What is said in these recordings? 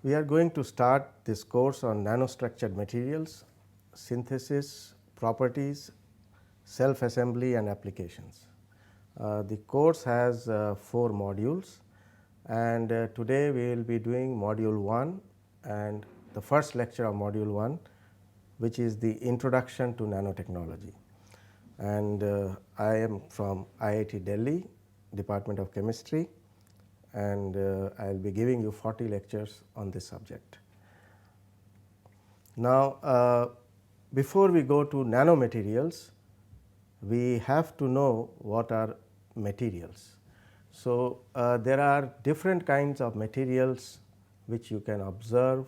We are going to start this course on nanostructured materials, synthesis, properties, self-assembly and applications. The course has 4 modules, and today we will be doing module 1 and the first lecture of module 1, which is the introduction to nanotechnology. And I am from IIT Delhi, Department of Chemistry, and I will be giving you 40 lectures on this subject. Now, before we go to nanomaterials, we have to know what are materials. So, there are different kinds of materials which you can observe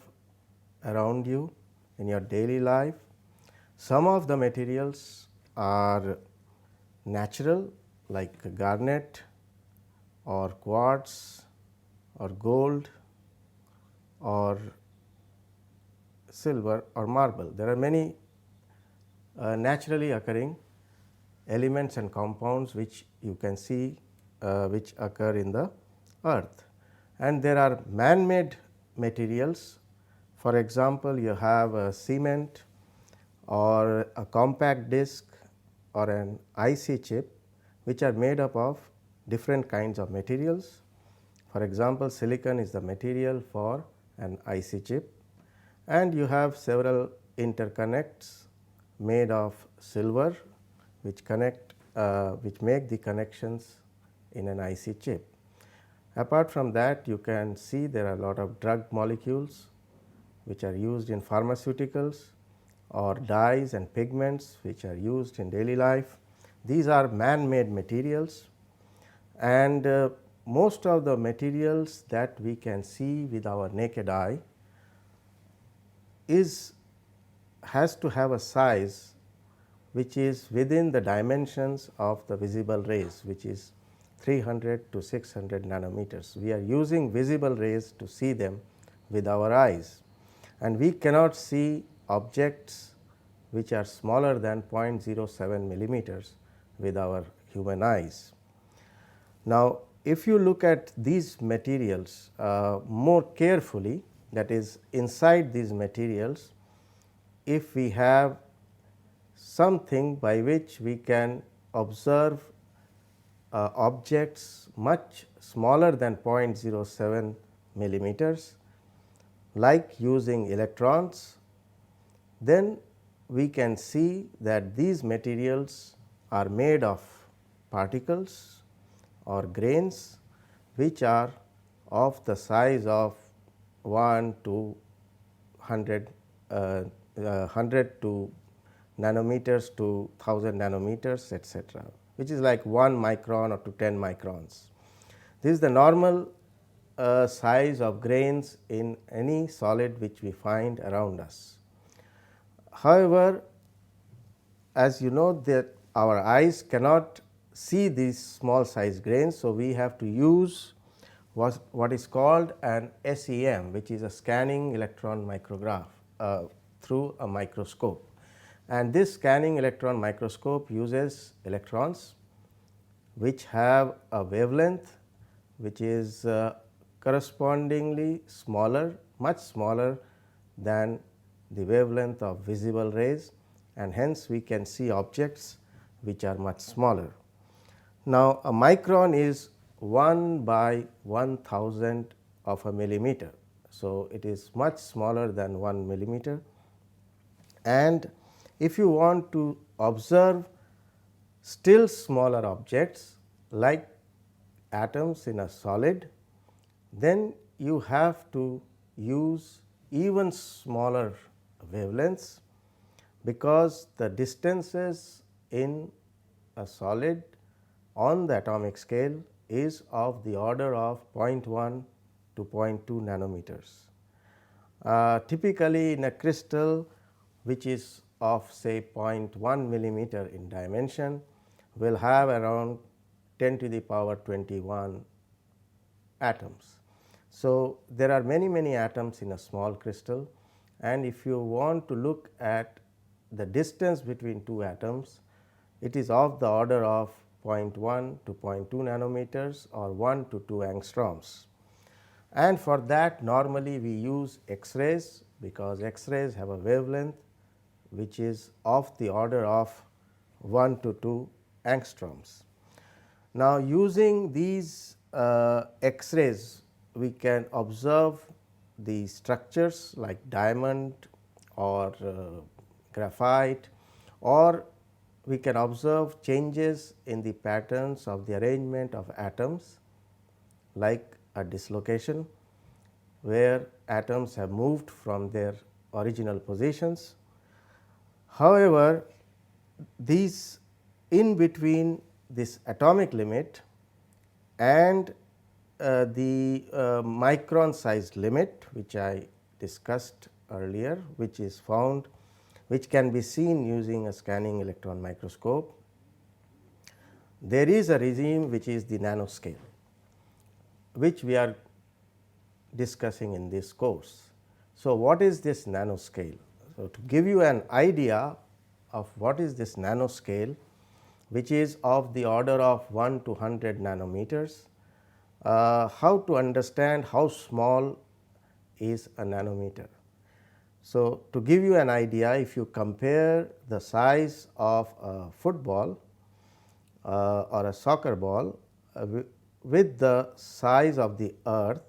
around you in your daily life. Some of the materials are natural, like garnet or quartz or gold or silver or marble. There are many naturally occurring elements and compounds which you can see which occur in the earth, and there are man-made materials. For example, you have a cement or a compact disc or an IC chip which are made up of different kinds of materials. For example, silicon is the material for an IC chip, and you have several interconnects made of silver which connect which make the connections in an IC chip. Apart from that, you can see there are a lot of drug molecules which are used in pharmaceuticals, or dyes and pigments which are used in daily life. These are man-made materials, and most of the materials that we can see with our naked eye has to have a size which is within the dimensions of the visible rays, which is 300 to 600 nanometers. We are using visible rays to see them with our eyes, and we cannot see objects which are smaller than 0.07 millimeters with our human eyes. Now, if you look at these materials more carefully, that is, inside these materials, if we have something by which we can observe objects much smaller than 0.07 millimeters, like using electrons, then we can see that these materials are made of particles or grains which are of the size of 1 to 100 to nanometers to 1000 nanometers, etc., which is like 1 micron or to 10 microns. This is the normal size of grains in any solid which we find around us. However, as you know that our eyes cannot see these small size grains, so we have to use what is called an SEM, which is a scanning electron micrograph through a microscope. And this scanning electron microscope uses electrons which have a wavelength which is correspondingly smaller, much smaller than the wavelength of visible rays, and hence we can see objects which are much smaller. Now, a micron is 1 by 1000 of a millimeter. So, it is much smaller than 1 millimeter, and if you want to observe still smaller objects like atoms in a solid, then you have to use even smaller wavelengths, because the distances in a solid on the atomic scale is of the order of 0.1 to 0.2 nanometers. Typically, in a crystal which is of say 0.1 millimeter in dimension, will have around 10 to the power 21 atoms. So, there are many atoms in a small crystal, and if you want to look at the distance between two atoms, it is of the order of 0.1 to 0.2 nanometers or 1 to 2 angstroms. and for that normally we use X-rays, because X-rays have a wavelength which is of the order of 1 to 2 angstroms. Now, using these X-rays we can observe the structures like diamond or graphite, or we can observe changes in the patterns of the arrangement of atoms like a dislocation, where atoms have moved from their original positions. However, these in between this atomic limit and the micron size limit, which I discussed earlier, which is found, which can be seen using a scanning electron microscope, there is a regime which is the nanoscale, which we are discussing in this course. So, what is this nanoscale? So, to give you an idea of what is this nanoscale, which is of the order of 1 to 100 nanometers, how to understand how small is a nanometer. So, to give you an idea, if you compare the size of a football or a soccer ball with the size of the earth,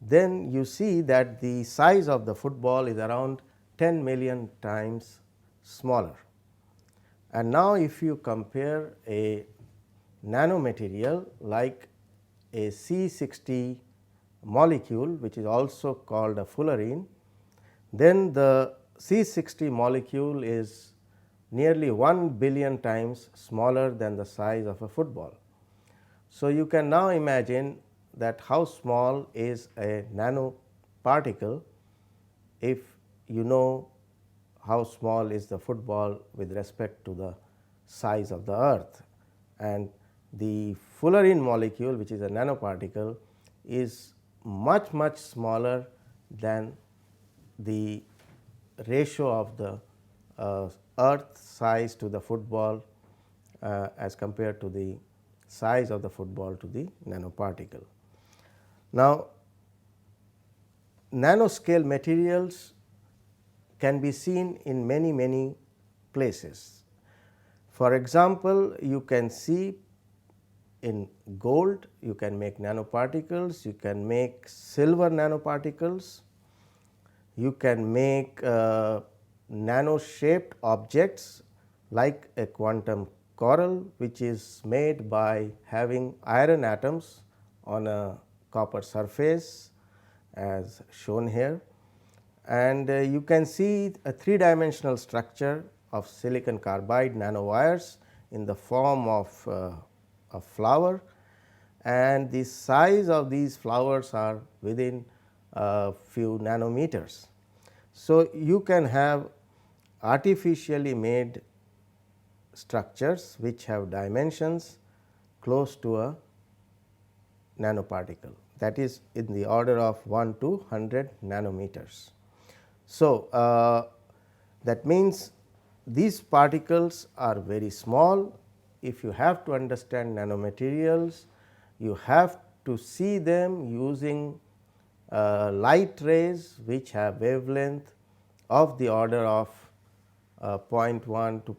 then you see that the size of the football is around 10 million times smaller. And now, if you compare a nanomaterial like a C60 molecule, which is also called a fullerene, then the C60 molecule is nearly 1 billion times smaller than the size of a football. So, you can now imagine that how small is a nanoparticle if you know how small is the football with respect to the size of the earth. And the fullerene molecule, which is a nanoparticle, is much smaller than the ratio of the earth size to the football as compared to the size of the football to the nanoparticle. Now, nanoscale materials can be seen in many places. For example, you can see in gold, you can make nanoparticles, you can make silver nanoparticles, you can make nano shaped objects like a quantum coral, which is made by having iron atoms on a copper surface as shown here. And you can see a 3-dimensional structure of silicon carbide nanowires in the form of a flower, and the size of these flowers are within a few nanometers. So, you can have artificially made structures which have dimensions close to a nanoparticle, that is in the order of 1 to 100 nanometers. So, that means these particles are very small. If you have to understand nanomaterials, you have to see them using light rays which have wavelength of the order of 0.1 to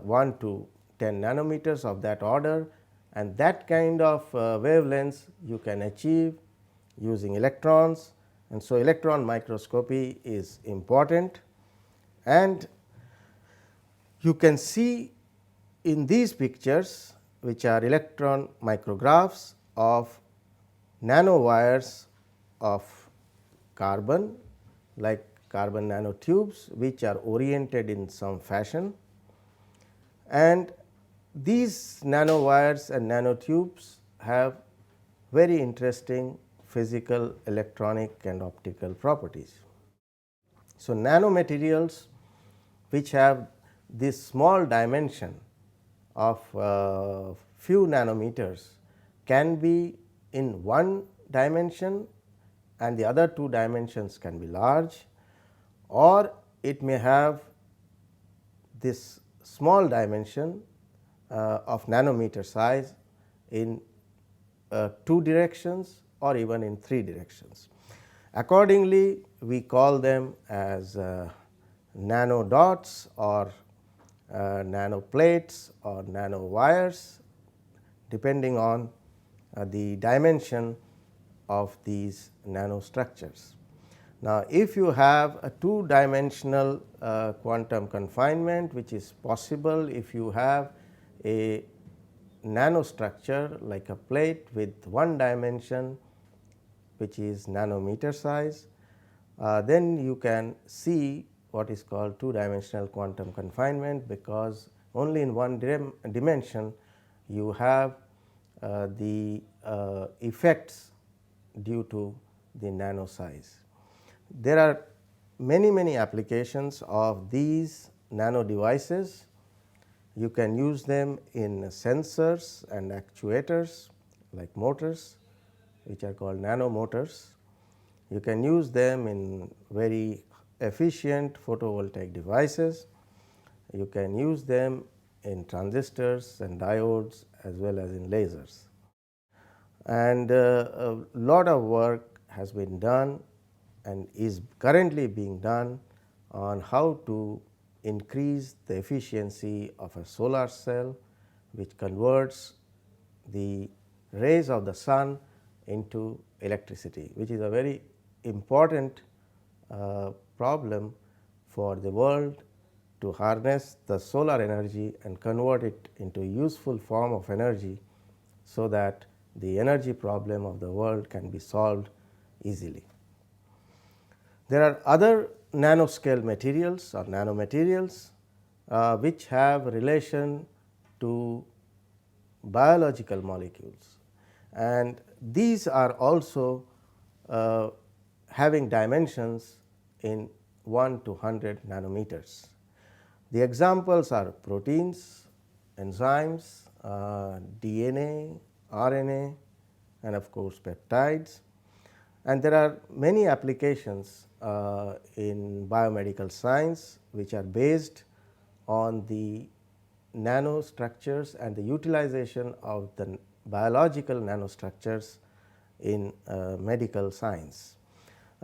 1 to 10 nanometers of that order, and that kind of wavelengths you can achieve using electrons. And so, electron microscopy is important, and you can see in these pictures, which are electron micrographs of nanowires of carbon, like carbon nanotubes, which are oriented in some fashion, and these nanowires and nanotubes have very interesting physical, electronic and optical properties. So, nanomaterials which have this small dimension of few nanometers can be in one dimension and the other two dimensions can be large, or it may have this small dimension of nanometer size in two directions, or even in 3 directions. Accordingly, we call them as nano dots or nano plates or nano wires, depending on the dimension of these nanostructures. Now, if you have a 2-dimensional quantum confinement, which is possible if you have a nanostructure like a plate with 1 dimension, which is nanometer size, then you can see what is called 2-dimensional quantum confinement, because only in one dimension you have the effects due to the nano size. There are many applications of these nano devices. You can use them in sensors and actuators like motors, which are called nano motors. You can use them in very efficient photovoltaic devices. You can use them in transistors and diodes as well as in lasers. And a lot of work has been done and is currently being done on how to increase the efficiency of a solar cell, which converts the rays of the sun into electricity, which is a very important problem for the world, to harness the solar energy and convert it into a useful form of energy, so that the energy problem of the world can be solved easily. There are other nanoscale materials or nanomaterials which have relation to biological molecules, and these are also having dimensions in 1 to 100 nanometers. The examples are proteins, enzymes, DNA, RNA, and of course peptides. And there are many applications in biomedical science which are based on the nanostructures and the utilization of the biological nanostructures in medical science.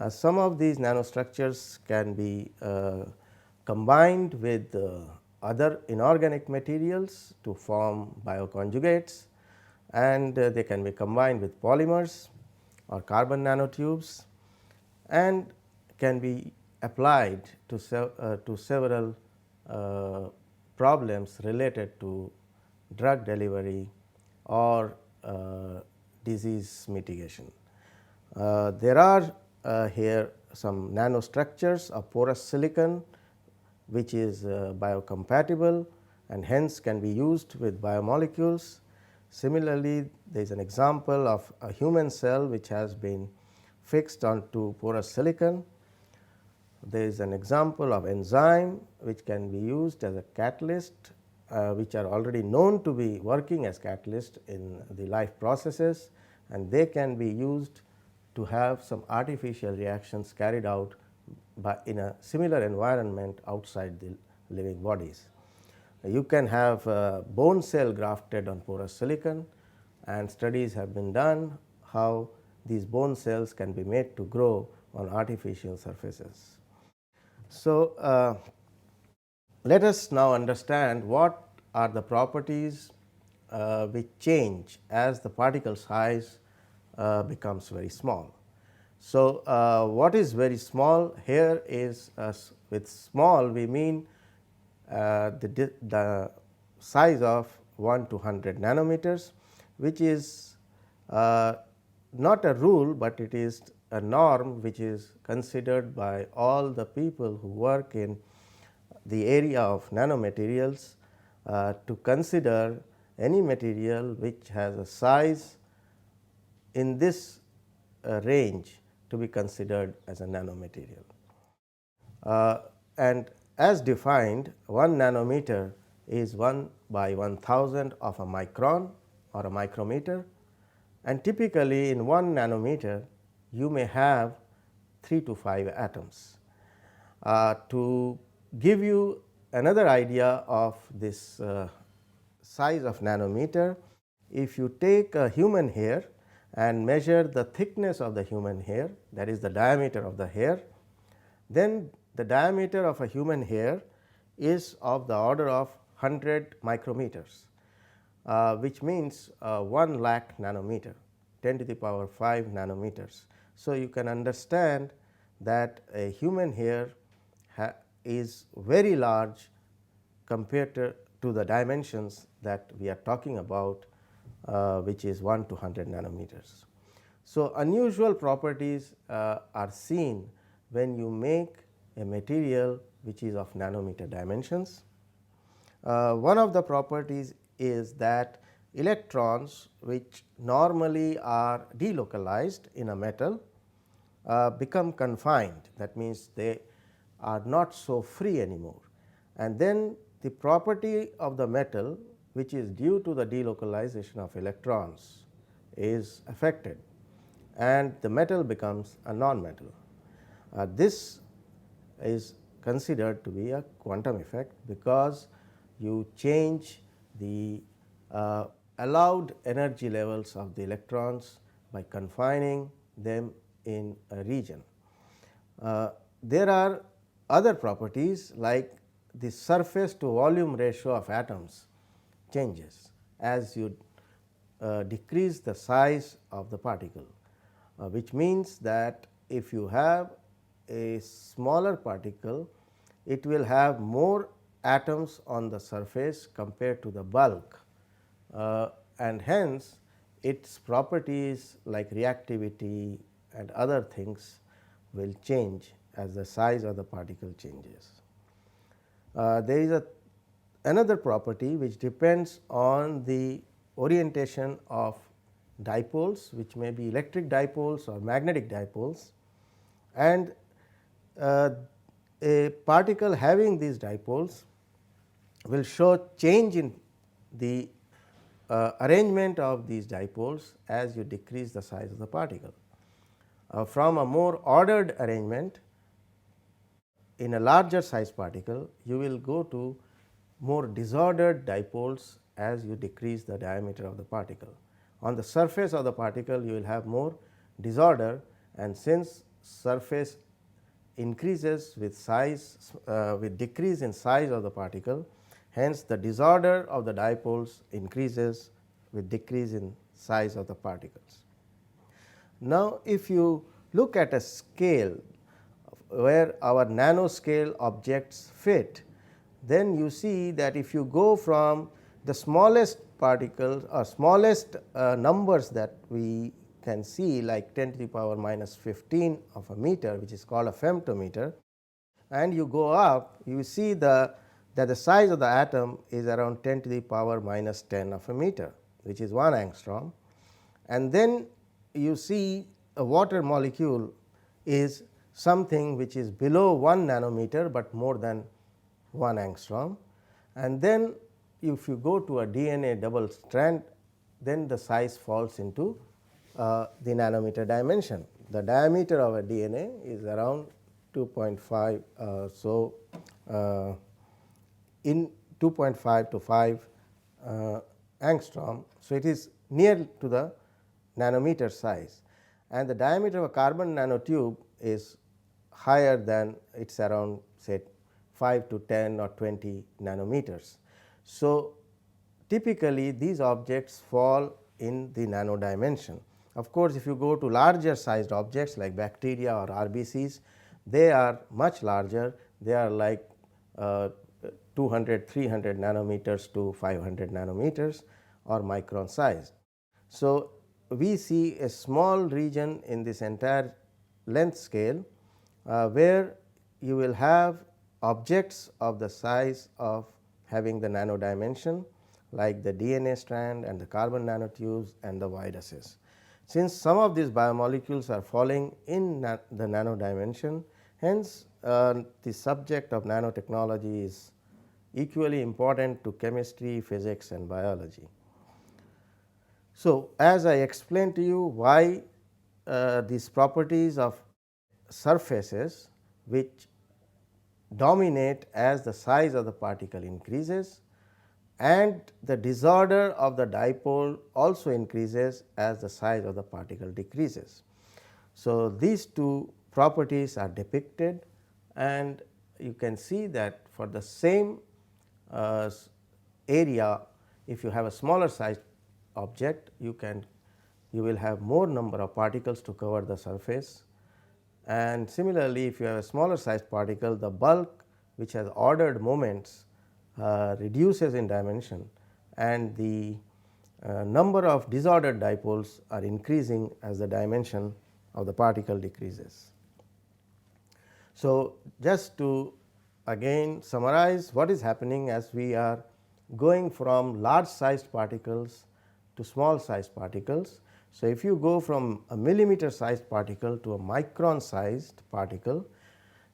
Some of these nanostructures can be combined with other inorganic materials to form bioconjugates, and they can be combined with polymers or carbon nanotubes, and can be applied to several problems related to drug delivery or disease mitigation. There are here some nanostructures of porous silicon, which is biocompatible and hence can be used with biomolecules. Similarly, there is an example of a human cell which has been fixed onto porous silicon. There is an example of enzyme which can be used as a catalyst, which are already known to be working as catalyst in the life processes, and they can be used to have some artificial reactions carried out in a similar environment outside the living bodies. You can have bone cell grafted on porous silicon, and studies have been done how these bone cells can be made to grow on artificial surfaces. So, let us now understand what are the properties which change as the particle size becomes very small. So, what is very small here is, with small we mean the size of 1 to 100 nanometers, which is not a rule, but it is a norm which is considered by all the people who work in the area of nanomaterials to consider any material which has a size in this range to be considered as a nanomaterial. And as defined, 1 nanometer is 1 by 1000 of a micron or a micrometer, and typically in 1 nanometer you may have 3 to 5 atoms. To give you another idea of this size of nanometer, if you take a human hair and measure the thickness of the human hair, that is the diameter of the hair, then the diameter of a human hair is of the order of 100 micrometers, which means 1 lakh nanometer, 10 to the power 5 nanometers. So, you can understand that a human hair is very large compared to the dimensions that we are talking about, which is 1 to 100 nanometers. So, unusual properties are seen when you make a material which is of nanometer dimensions. One of the properties is that electrons which normally are delocalized in a metal become confined, that means they are not so free anymore, and then the property of the metal which is due to the delocalization of electrons is affected and the metal becomes a non-metal. This is considered to be a quantum effect because you change the allowed energy levels of the electrons by confining them in a region. There are other properties like the surface to volume ratio of atoms changes as you decrease the size of the particle, which means that if you have a smaller particle, it will have more atoms on the surface compared to the bulk, and hence its properties like reactivity and other things will change as the size of the particle changes. There is another property which depends on the orientation of dipoles, which may be electric dipoles or magnetic dipoles, and a particle having these dipoles will show change in the arrangement of these dipoles as you decrease the size of the particle. From a more ordered arrangement in a larger size particle, you will go to more disordered dipoles as you decrease the diameter of the particle. On the surface of the particle, you will have more disorder, and since surface increases with size with decrease in size of the particle, hence the disorder of the dipoles increases with decrease in size of the particles. Now, if you look at a scale where our nanoscale objects fit, then you see that if you go from the smallest particles or smallest numbers that we can see, like 10 to the power minus 15 of a meter, which is called a femtometer, and you go up, you see that the size of the atom is around 10 to the power minus 10 of a meter, which is 1 angstrom, and then you see a water molecule is something which is below 1 nanometer, but more than 1 angstrom, and then if you go to a DNA double strand, then the size falls into the nanometer dimension. The diameter of a DNA is around 2.5, in 2.5 to 5 angstrom. So, it is near to the nanometer size, and the diameter of a carbon nanotube is higher than, it is around say 5 to 10 or 20 nanometers. So, typically these objects fall in the nano dimension. Of course, if you go to larger sized objects like bacteria or RBCs, they are much larger, they are like 200, 300 nanometers to 500 nanometers or micron size. So, we see a small region in this entire length scale where you will have objects of the size of having the nano dimension, like the DNA strand and the carbon nanotubes and the viruses. Since some of these biomolecules are falling in the nano dimension, hence the subject of nanotechnology is equally important to chemistry, physics and biology. So, as I explained to you why these properties of surfaces which dominate as the size of the particle increases, and the disorder of the dipole also increases as the size of the particle decreases. So, these two properties are depicted, and you can see that for the same area, if you have a smaller sized object, you will have more number of particles to cover the surface, and similarly if you have a smaller sized particle, the bulk which has ordered moments reduces in dimension, and the number of disordered dipoles are increasing as the dimension of the particle decreases. So, just to again summarize what is happening as we are going from large sized particles to small sized particles. So, if you go from a millimeter sized particle to a micron sized particle,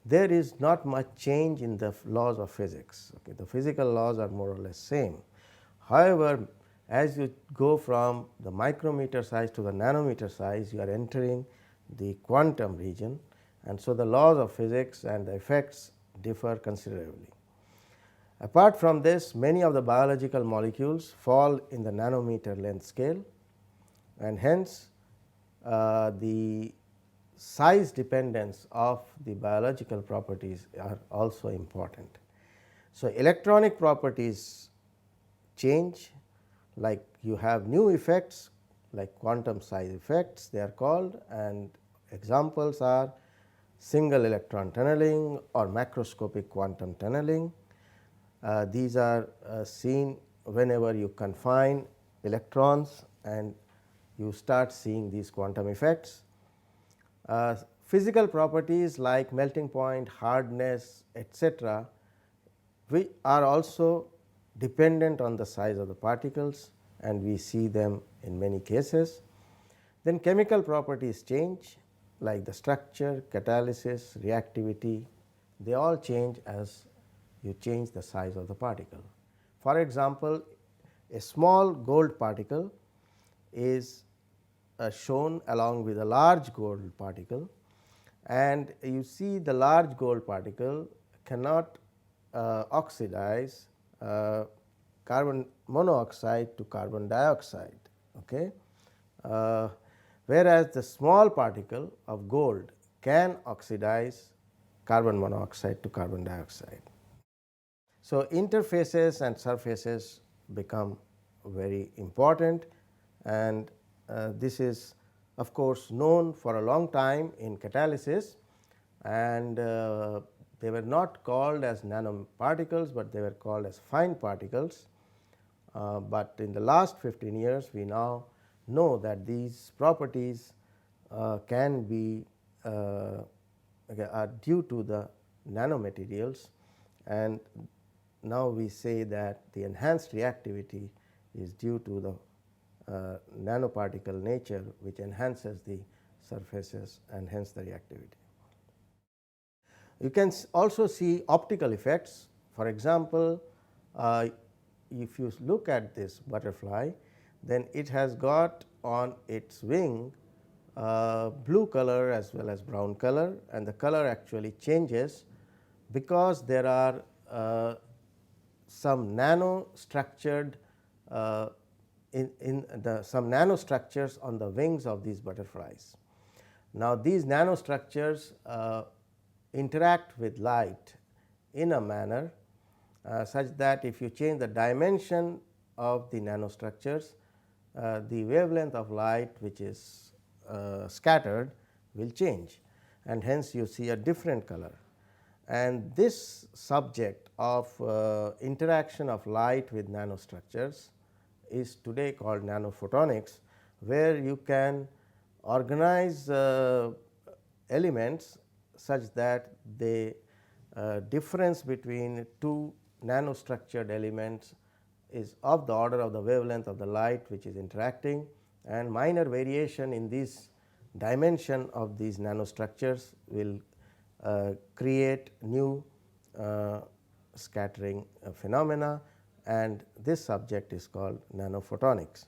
there is not much change in the laws of physics. Okay. The physical laws are more or less same. However, as you go from the micrometer size to the nanometer size, you are entering the quantum region, and so the laws of physics and the effects differ considerably. Apart from this, many of the biological molecules fall in the nanometer length scale, and hence the size dependence of the biological properties are also important. So, electronic properties change, like you have new effects like quantum size effects they are called, and examples are single electron tunneling or macroscopic quantum tunneling. These are seen whenever you confine electrons and you start seeing these quantum effects. Physical properties like melting point, hardness, etc., we are also dependent on the size of the particles, and we see them in many cases. Then chemical properties change, like the structure, catalysis, reactivity, they all change as you change the size of the particle. For example, a small gold particle is shown along with a large gold particle, and you see the large gold particle cannot oxidize carbon monoxide to carbon dioxide. Okay. Whereas the small particle of gold can oxidize carbon monoxide to carbon dioxide. So, interfaces and surfaces become very important, and this is of course known for a long time in catalysis, and they were not called as nanoparticles, but they were called as fine particles. But in the last 15 years we now know that these properties can be are due to the nanomaterials, and now we say that the enhanced reactivity is due to the nanoparticle nature, which enhances the surfaces and hence the reactivity. You can also see optical effects. For example, if you look at this butterfly, then it has got on its wing blue color as well as brown color, and the color actually changes because there are some nano structured some nanostructures on the wings of these butterflies. Now, these nanostructures interact with light in a manner such that if you change the dimension of the nanostructures, the wavelength of light which is scattered will change, and hence you see a different color. And this subject of interaction of light with nanostructures is today called nanophotonics, where you can organize elements such that the difference between two nanostructured elements is of the order of the wavelength of the light which is interacting, and minor variation in this dimension of these nanostructures will create new scattering phenomena, and this subject is called nanophotonics.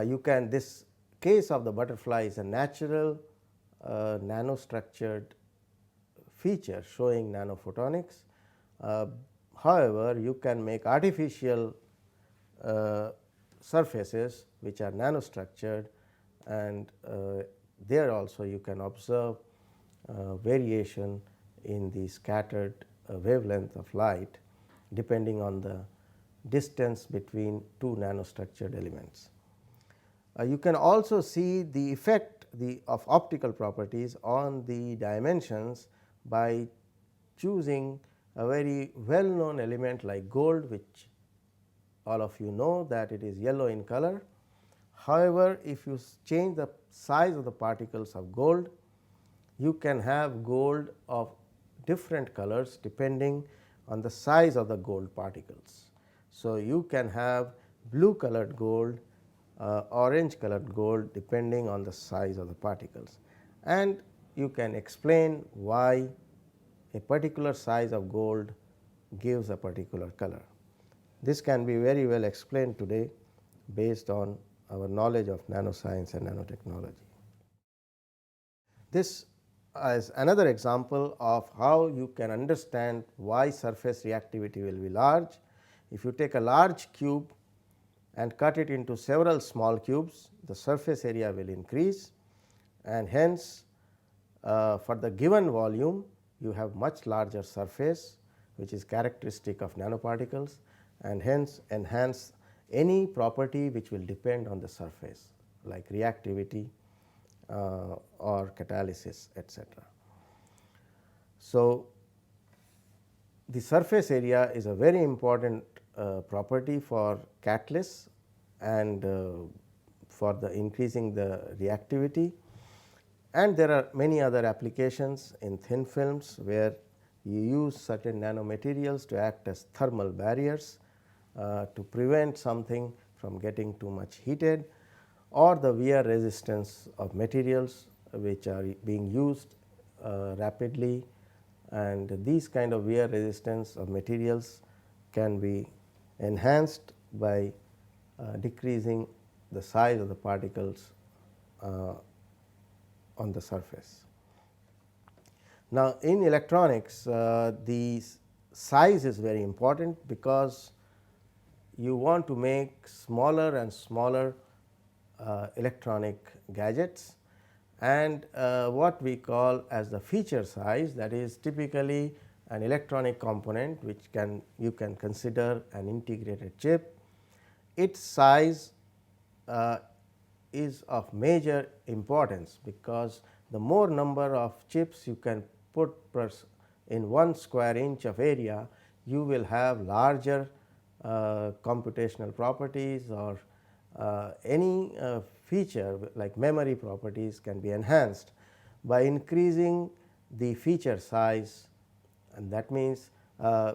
You can this case of the butterfly is a natural nanostructured feature showing nanophotonics. However, you can make artificial surfaces which are nanostructured, and there also you can observe variation in the scattered wavelength of light depending on the distance between two nanostructured elements. You can also see the effect of optical properties on the dimensions by choosing a very well known element like gold, which all of you know that it is yellow in color. However, if you change the size of the particles of gold, you can have gold of different colors depending on the size of the gold particles. So, you can have blue colored gold, orange colored gold depending on the size of the particles, and you can explain why a particular size of gold gives a particular color. This can be very well explained today based on our knowledge of nanoscience and nanotechnology. This is another example of how you can understand why surface reactivity will be large. If you take a large cube and cut it into several small cubes, the surface area will increase, and hence for the given volume you have much larger surface, which is characteristic of nanoparticles, and hence enhance any property which will depend on the surface like reactivity or catalysis, etc. So, the surface area is a very important property for catalysts and for the increasing the reactivity, and there are many other applications in thin films where you use certain nanomaterials to act as thermal barriers to prevent something from getting too much heated, or the wear resistance of materials which are being used rapidly, and these kind of wear resistance of materials can be enhanced by decreasing the size of the particles on the surface. Now, in electronics, the size is very important because you want to make smaller and smaller electronic gadgets, and what we call as the feature size, that is typically an electronic component which you can consider an integrated chip. Its size is of major importance because the more number of chips you can put in 1 square inch of area, you will have larger computational properties, or any feature like memory properties can be enhanced by increasing the feature size, and that means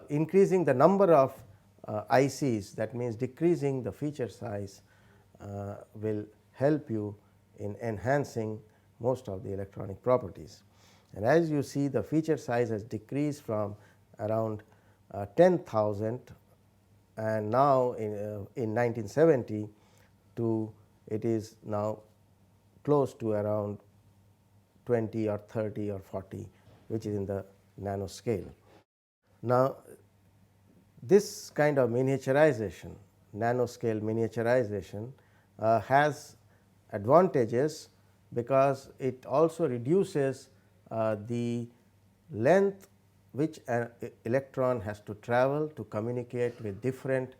increasing the number of ICs, that means decreasing the feature size will help you in enhancing most of the electronic properties. And as you see, the feature size has decreased from around 10,000 and now in 1970 to it is now close to around 20 or 30 or 40, which is in the nanoscale. Now, this kind of miniaturization, nanoscale miniaturization has advantages because it also reduces the length which an electron has to travel to communicate with different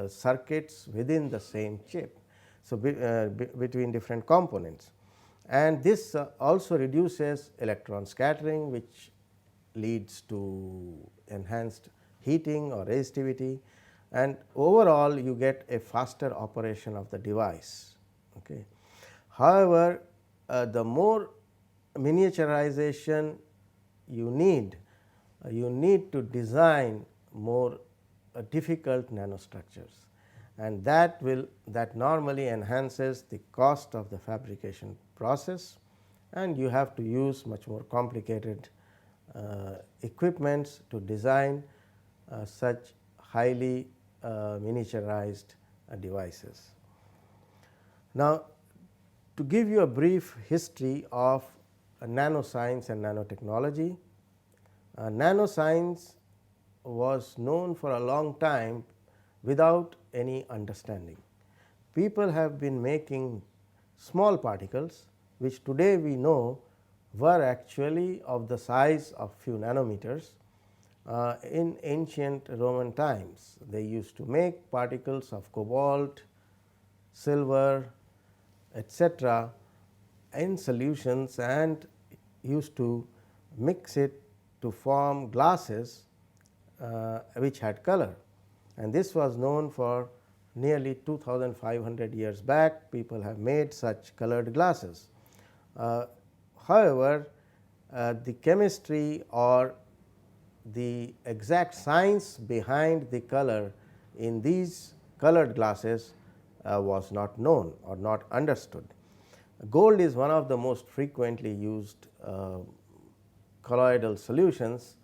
circuits within the same chip. So, between different components, and this also reduces electron scattering, which leads to enhanced heating or resistivity, and overall you get a faster operation of the device. Okay. However, the more miniaturization you need to design more difficult nanostructures, and that normally enhances the cost of the fabrication process, and you have to use much more complicated equipments to design such highly miniaturized devices. Now, to give you a brief history of nanoscience and nanotechnology, nanoscience was known for a long time without any understanding. People have been making small particles which today we know were actually of the size of few nanometers. In ancient Roman times, they used to make particles of cobalt, silver, etc., in solutions and used to mix it to form glasses which had color, and this was known for nearly 2500 years back. People have made such colored glasses. Uh, However, the chemistry or the exact science behind the color in these colored glasses was not known or not understood. Gold is one of the most frequently used colloidal solutions,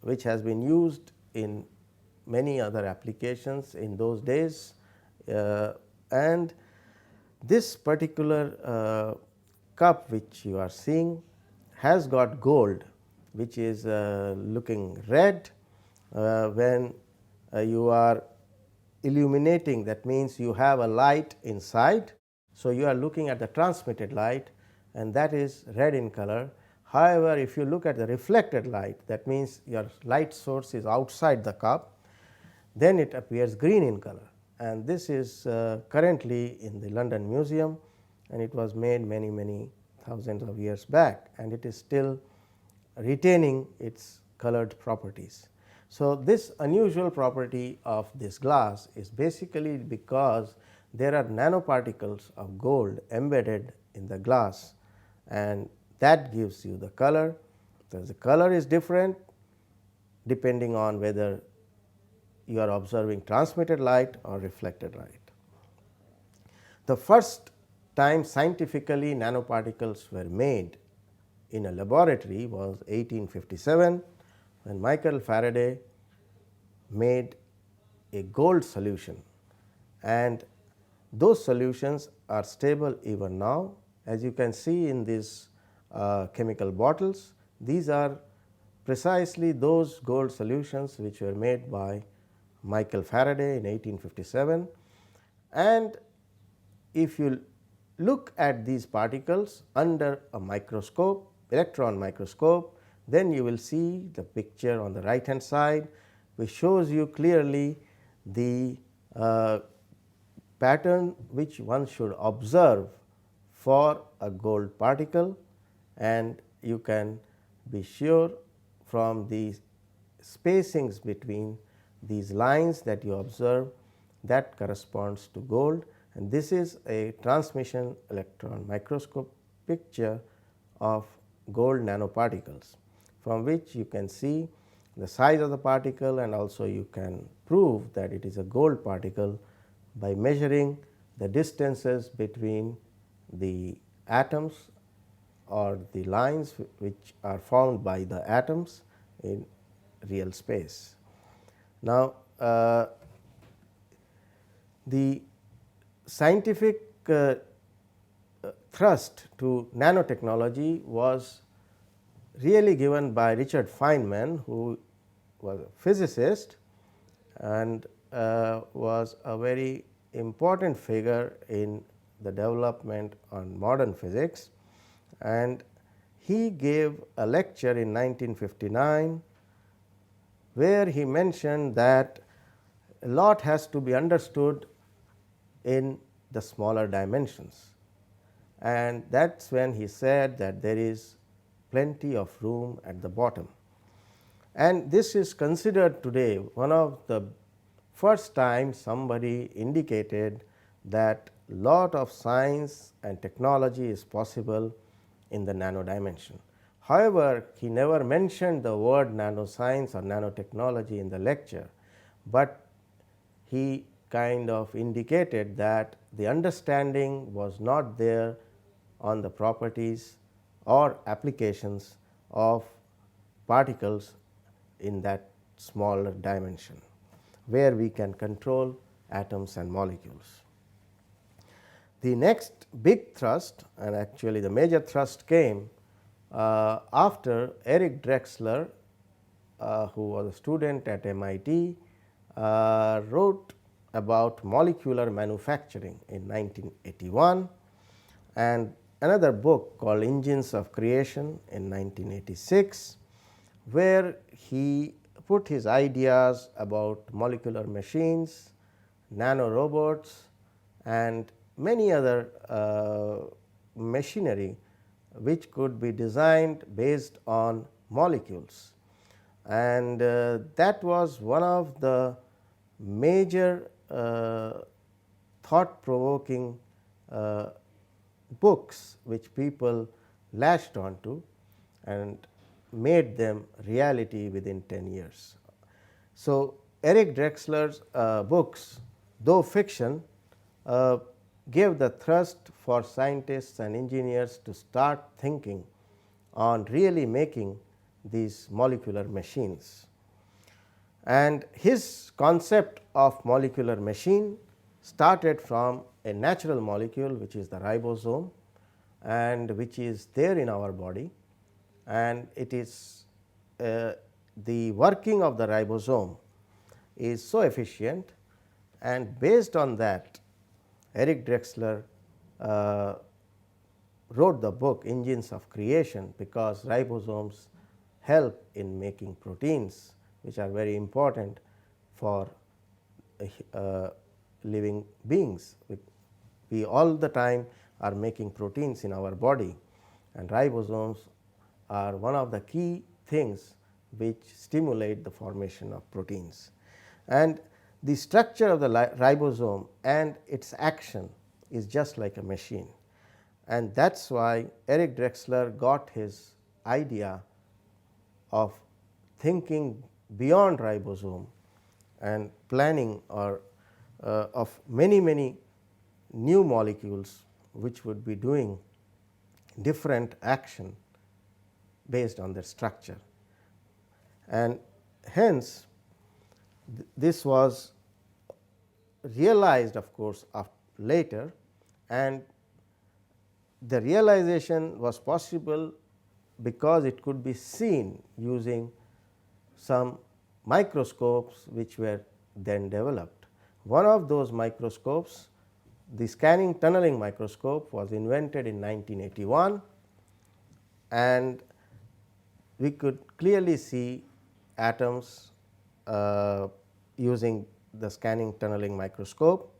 which has been used in many other applications in those days, and this particular cup which you are seeing has got gold, which is looking red when you are illuminating. That means you have a light inside. So, you are looking at the transmitted light, and that is red in color. However, if you look at the reflected light, that means your light source is outside the cup, then it appears green in color, and this is currently in the London Museum, and it was made many thousands of years back, and it is still retaining its colored properties. So, this unusual property of this glass is basically because there are nanoparticles of gold embedded in the glass, and that gives you the color. So, the color is different depending on whether you are observing transmitted light or reflected light. The first time scientifically nanoparticles were made in a laboratory was 1857, when Michael Faraday made a gold solution, and those solutions are stable even now. As you can see in these chemical bottles, these are precisely those gold solutions which were made by Michael Faraday in 1857. And if you look at these particles under a microscope, electron microscope, then you will see the picture on the right hand side, which shows you clearly the pattern which one should observe for a gold particle, and you can be sure from the spacings between these lines that you observe that corresponds to gold, and this is a transmission electron microscope picture of gold nanoparticles, from which you can see the size of the particle, and also you can prove that it is a gold particle by measuring the distances between the atoms or the lines which are formed by the atoms in real space. Now, the scientific thrust to nanotechnology was really given by Richard Feynman, who was a physicist and was a very important figure in the development on modern physics, and he gave a lecture in 1959 where he mentioned that a lot has to be understood in the smaller dimensions, and that is when he said that there is plenty of room at the bottom. And this is considered today one of the first time somebody indicated that lot of science and technology is possible in the nano dimension. However, he never mentioned the word nanoscience or nanotechnology in the lecture, but he kind of indicated that the understanding was not there on the properties or applications of particles in that smaller dimension, where we can control atoms and molecules. The next big thrust, and actually the major thrust, came after Eric Drexler, who was a student at MIT, wrote about molecular manufacturing in 1981, and another book called Engines of Creation in 1986, where he put his ideas about molecular machines, nanorobots, and many other machinery which could be designed based on molecules. And that was one of the major thought provoking books which people latched onto and made them reality within 10 years. So, Eric Drexler's books, though fiction, gave the thrust for scientists and engineers to start thinking on really making these molecular machines. And his concept of molecular machine started from a natural molecule, which is the ribosome, and which is there in our body, and it is the working of the ribosome is so efficient, and based on that Eric Drexler wrote the book Engines of Creation, because ribosomes help in making proteins which are very important for living beings. We all the time are making proteins in our body, and ribosomes are one of the key things which stimulate the formation of proteins. And the structure of the ribosome and its action is just like a machine, and that is why Eric Drexler got his idea of thinking beyond ribosome and planning or of many new molecules which would be doing different action based on their structure. And hence this was realized, of course, later, and the realization was possible because it could be seen using some microscopes which were then developed. One of those microscopes, the scanning tunneling microscope, was invented in 1981, and we could clearly see atoms using the scanning tunneling microscope,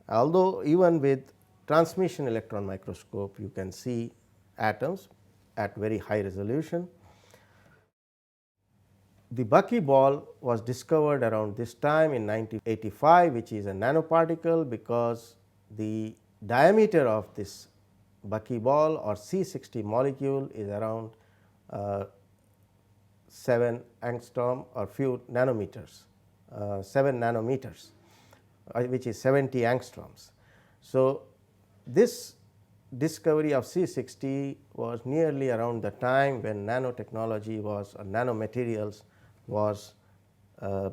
although even with transmission electron microscope you can see atoms at very high resolution. The buckyball was discovered around this time in 1985, which is a nanoparticle, because the diameter of this buckyball or C60 molecule is around 7 angstrom or few nanometers, 7 nanometers, which is 70 angstroms. So, this discovery of C60 was nearly around the time when nanotechnology was, or nanomaterials was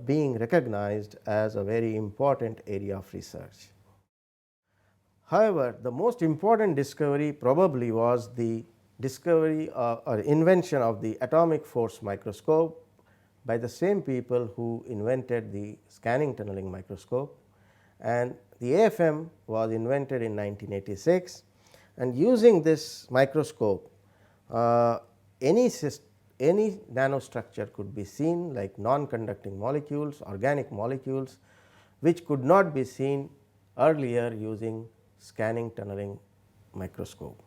being recognized as a very important area of research. However, the most important discovery probably was the discovery or invention of the atomic force microscope by the same people who invented the scanning tunneling microscope, and the AFM was invented in 1986. And using this microscope, any nanostructure could be seen, like non-conducting molecules, organic molecules, which could not be seen earlier using scanning tunneling microscope.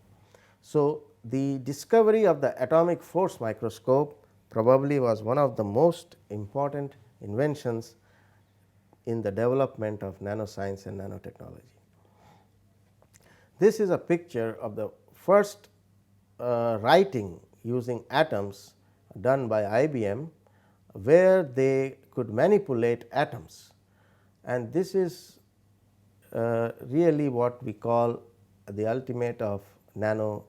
So, the discovery of the atomic force microscope probably was one of the most important inventions in the development of nanoscience and nanotechnology. This is a picture of the first writing using atoms done by IBM, where they could manipulate atoms, and this is really what we call the ultimate of nano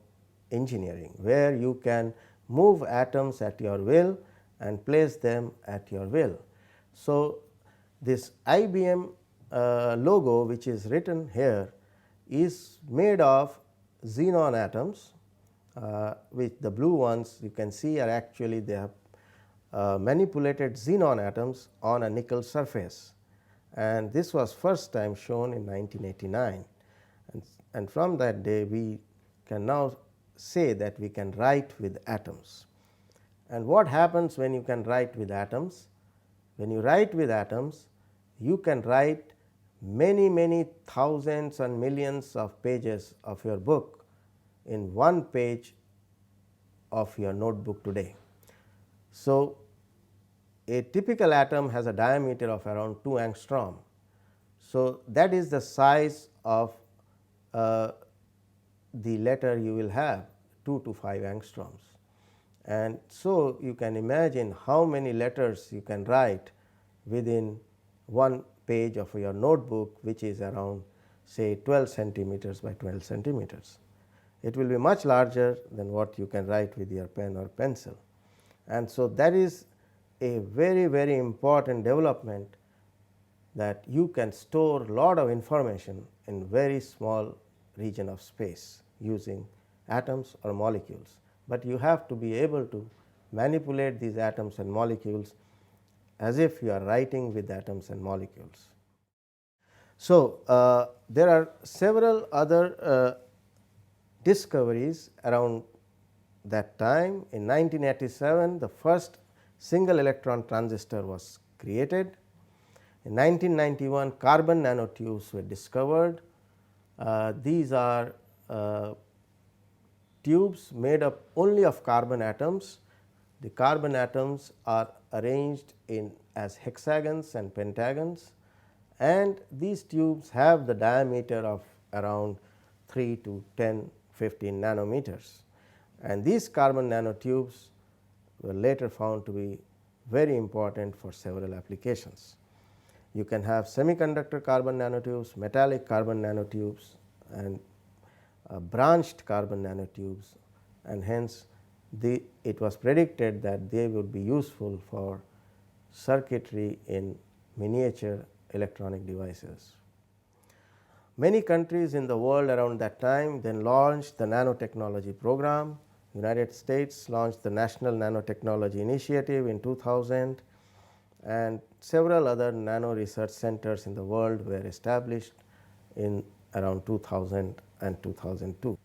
engineering, where you can move atoms at your will and place them at your will. So, this IBM logo, which is written here, is made of xenon atoms, which the blue ones you can see are actually they have manipulated xenon atoms on a nickel surface, and this was first time shown in 1989, and from that day we can now say that we can write with atoms. And what happens when you can write with atoms? When you write with atoms, you can write many thousands and millions of pages of your book in one page of your notebook today. So, a typical atom has a diameter of around 2 angstrom. So, that is the size of the letter you will have, 2 to 5 angstroms. And so, you can imagine how many letters you can write within one page of your notebook, which is around say 12 centimeters by 12 centimeters. It will be much larger than what you can write with your pen or pencil. And so, that is a very important development, that you can store a lot of information in very small region of space using atoms or molecules, but you have to be able to manipulate these atoms and molecules as if you are writing with atoms and molecules. So, there are several other discoveries around that time. In 1987, the first single electron transistor was created. In 1991, carbon nanotubes were discovered. These are tubes made up only of carbon atoms. The carbon atoms are arranged in as hexagons and pentagons, and these tubes have the diameter of around 3 to 10, 15 nanometers. And these carbon nanotubes were later found to be very important for several applications. You can have semiconductor carbon nanotubes, metallic carbon nanotubes, and branched carbon nanotubes, and hence it was predicted that they would be useful for circuitry in miniature electronic devices. Many countries in the world around that time then launched the nanotechnology program. United States launched the National Nanotechnology Initiative in 2000, and several other nano research centers in the world were established in around 2000 and 2002.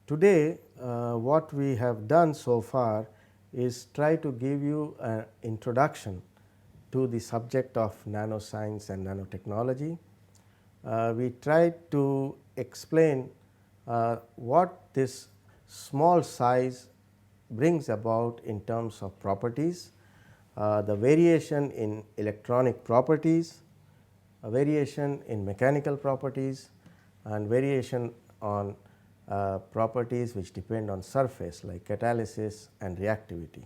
Today, what we have done so far is try to give you an introduction to the subject of nanoscience and nanotechnology. We tried to explain what this small size brings about in terms of properties, the variation in electronic properties, a variation in mechanical properties, and variation on properties which depend on surface like catalysis and reactivity.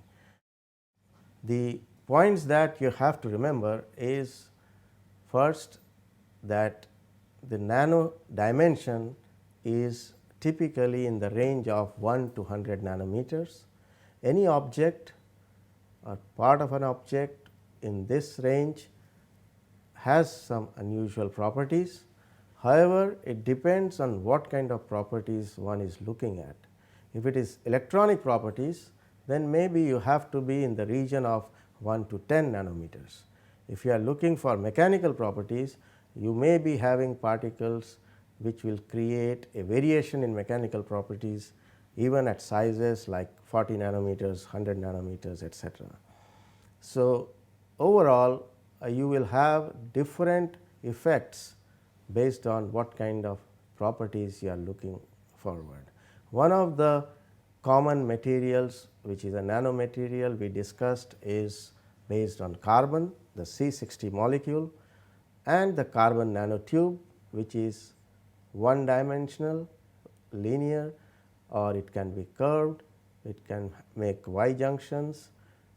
The points that you have to remember is, first, that the nano dimension is typically in the range of 1 to 100 nanometers. Any object or part of an object in this range has some unusual properties. However, it depends on what kind of properties one is looking at. If it is electronic properties, then maybe you have to be in the region of 1 to 10 nanometers. If you are looking for mechanical properties, you may be having particles which will create a variation in mechanical properties even at sizes like 40 nanometers, 100 nanometers, etc. So, overall you will have different effects based on what kind of properties you are looking forward. One of the common materials which is a nanomaterial we discussed is based on carbon, the C60 molecule, and the carbon nanotube, which is one dimensional, linear, or it can be curved, it can make Y junctions,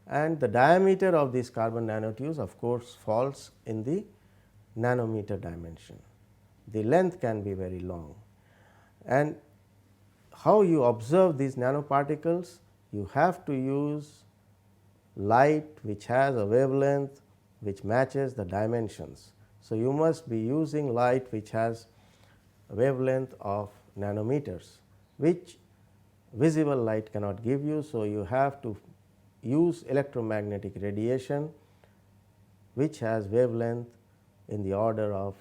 and the diameter of these carbon nanotubes of course falls in the nanometer dimension. The length can be very long, and how you observe these nanoparticles, you have to use light which has a wavelength which matches the dimensions. So, you must be using light which has a wavelength of nanometers, which visible light cannot give you. So, you have to use electromagnetic radiation which has wavelength in the order of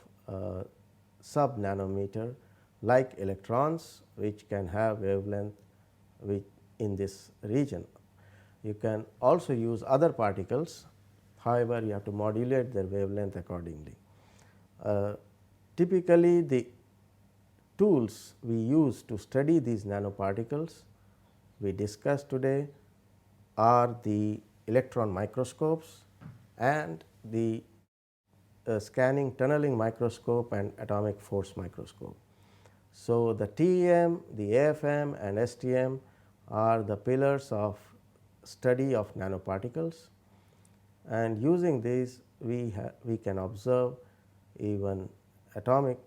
sub-nanometer, like electrons, which can have wavelength in this region. You can also use other particles, however, you have to modulate their wavelength accordingly. Typically, the tools we use to study these nanoparticles we discussed today are the electron microscopes and the scanning tunneling microscope and atomic force microscope. So, the TEM, the AFM and STM are the pillars of study of nanoparticles, and using these we can observe even atomic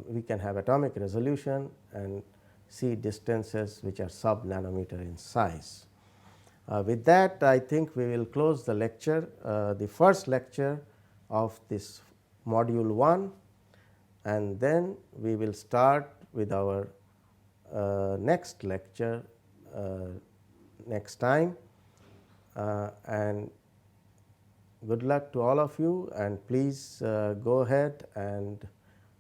we can have atomic resolution and see distances which are sub nanometer in size. With that, I think we will close the lecture, the first lecture of this module 1, and then we will start with our next lecture next time, and good luck to all of you, and please go ahead and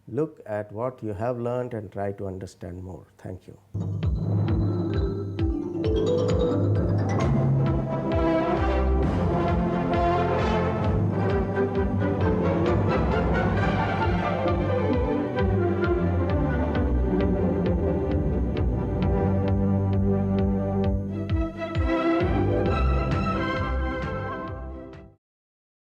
look at what you have learned and try to understand more. Thank you.